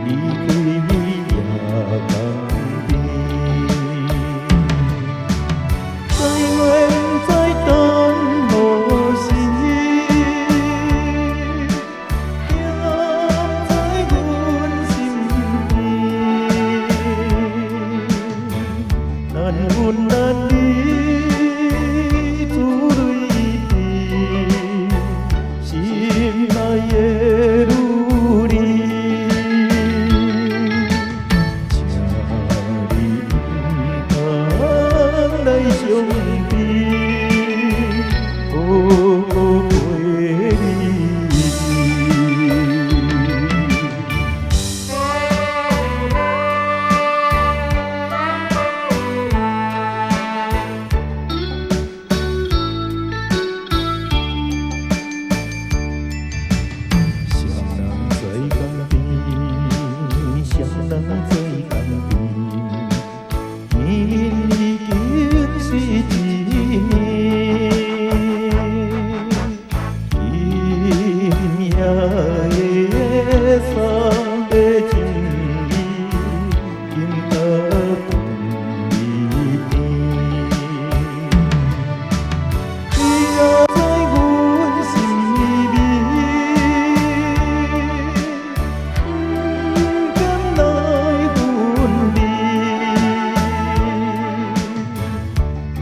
离开夜港边。再怨再等何时？踮在阮心间，难分难离。 心内的女儿，请你不通来相逼，可陪你去。人做工边，天已经是一暝，今夜的三个情意，应该分离天。你若在阮心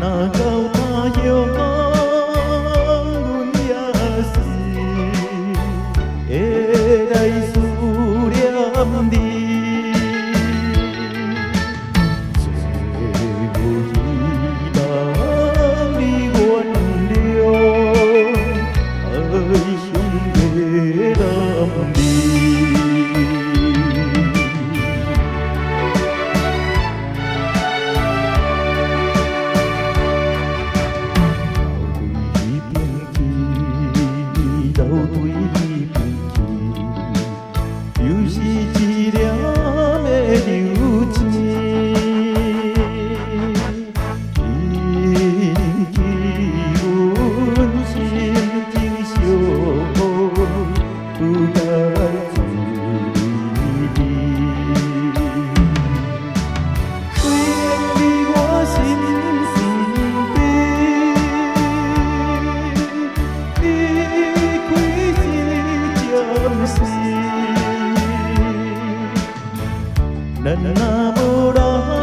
若到他乡，阮也是会来思念你。最后希望你原谅爱上的男儿。 斗对你变去，就是一粒的流情。引起阮心情伤，不该自离离。虽然你我心咱若无人。